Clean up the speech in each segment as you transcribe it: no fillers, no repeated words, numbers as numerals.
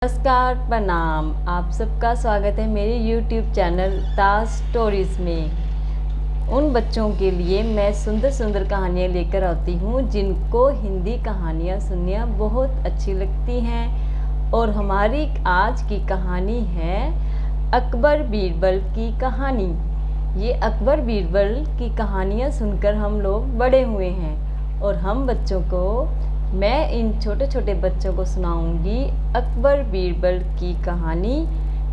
नमस्कार, प्रणाम। आप सबका स्वागत है मेरे YouTube चैनल ताज स्टोरीज़ में। उन बच्चों के लिए मैं सुंदर सुंदर कहानियाँ लेकर आती हूँ जिनको हिंदी कहानियाँ सुनना बहुत अच्छी लगती हैं। और हमारी आज की कहानी है अकबर बीरबल की कहानी। ये अकबर बीरबल की कहानियाँ सुनकर हम लोग बड़े हुए हैं और हम बच्चों को मैं इन छोटे छोटे बच्चों को सुनाऊंगी अकबर बीरबल की कहानी।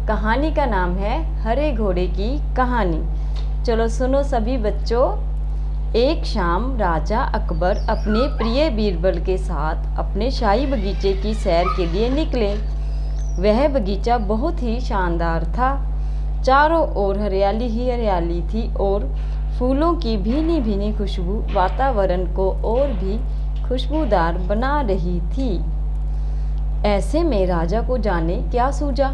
कहानी का नाम है हरे घोड़े की कहानी। चलो सुनो सभी बच्चों। एक शाम राजा अकबर अपने प्रिय बीरबल के साथ अपने शाही बगीचे की सैर के लिए निकले। वह बगीचा बहुत ही शानदार था। चारों ओर हरियाली ही हरियाली थी और फूलों की भीनी भीनी खुशबू वातावरण को और भी खुशबूदार बना रही थी। ऐसे में राजा को जाने क्या सूझा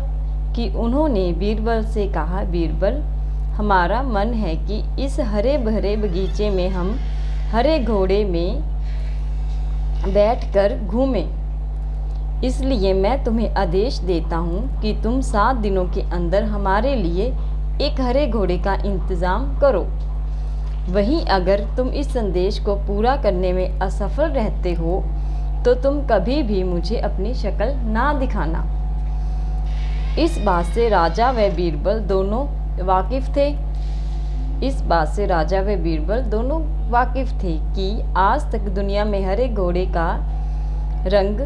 कि उन्होंने बीरबल से कहा, बीरबल, हमारा मन है कि इस हरे भरे बगीचे में हम हरे घोड़े में बैठकर घूमें। इसलिए मैं तुम्हें आदेश देता हूँ कि तुम 7 दिनों के अंदर हमारे लिए एक हरे घोड़े का इंतज़ाम करो। वहीं अगर तुम इस संदेश को पूरा करने में असफल रहते हो तो तुम कभी भी मुझे अपनी शक्ल ना दिखाना। इस बात से राजा व बीरबल दोनों वाकिफ थे कि आज तक दुनिया में हरे घोड़े का रंग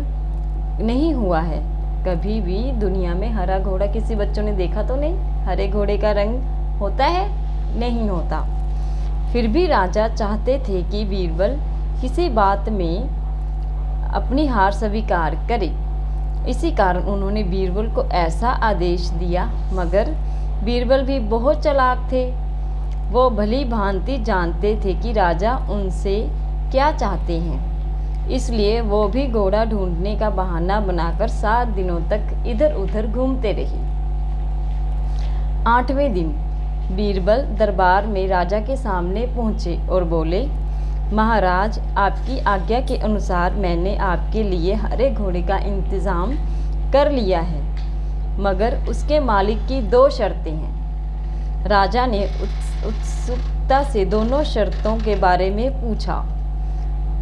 नहीं हुआ है। कभी भी दुनिया में हरा घोड़ा किसी बच्चों ने देखा तो नहीं। हरे घोड़े का रंग होता है? नहीं होता। फिर भी राजा चाहते थे कि बीरबल किसी बात में अपनी हार स्वीकार करे। इसी कारण उन्होंने बीरबल को ऐसा आदेश दिया। मगर बीरबल भी बहुत चालाक थे। वो भली भांति जानते थे कि राजा उनसे क्या चाहते हैं। इसलिए वो भी घोड़ा ढूंढने का बहाना बनाकर 7 दिनों तक इधर उधर घूमते रहे। 8वें दिन बीरबल दरबार में राजा के सामने पहुँचे और बोले, महाराज, आपकी आज्ञा के अनुसार मैंने आपके लिए हरे घोड़े का इंतज़ाम कर लिया है, मगर उसके मालिक की 2 शर्तें हैं। राजा ने उत्सुकता से दोनों शर्तों के बारे में पूछा।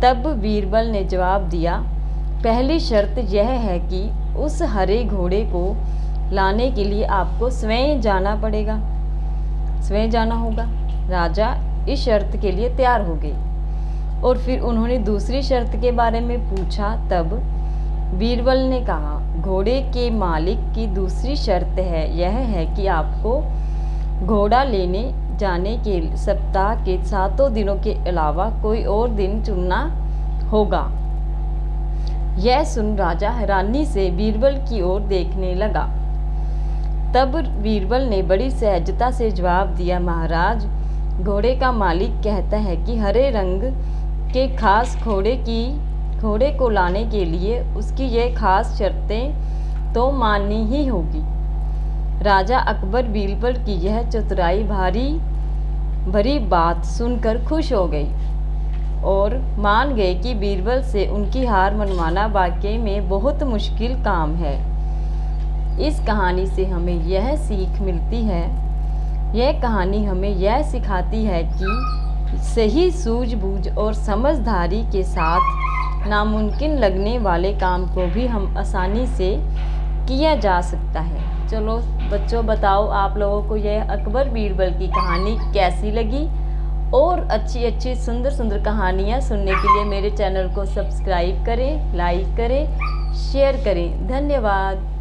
तब बीरबल ने जवाब दिया, पहली शर्त यह है कि उस हरे घोड़े को लाने के लिए आपको स्वयं जाना होगा। राजा इस शर्त के लिए तैयार हो गए और फिर उन्होंने दूसरी शर्त के बारे में पूछा। तब बीरबल ने कहा, घोड़े के मालिक की दूसरी शर्त यह है कि आपको घोड़ा लेने जाने के सप्ताह के 7 दिनों के अलावा कोई और दिन चुनना होगा। यह सुन राजा हैरानी से बीरबल की ओर देखने लगा। तब बीरबल ने बड़ी सहजता से जवाब दिया, महाराज, घोड़े का मालिक कहता है कि हरे रंग के खास घोड़े को लाने के लिए उसकी ये खास शर्तें तो माननी ही होगी। राजा अकबर बीरबल की यह चतुराई भरी बात सुनकर खुश हो गई और मान गए कि बीरबल से उनकी हार मनवाना वाकई में बहुत मुश्किल काम है। इस कहानी से हमें यह सीख मिलती है, यह कहानी हमें यह सिखाती है कि सही सूझबूझ और समझदारी के साथ नामुमकिन लगने वाले काम को भी हम आसानी से किया जा सकता है। चलो बच्चों, बताओ आप लोगों को यह अकबर बीरबल की कहानी कैसी लगी। और अच्छी सुंदर सुंदर कहानियाँ सुनने के लिए मेरे चैनल को सब्सक्राइब करें, लाइक करें, शेयर करें। धन्यवाद।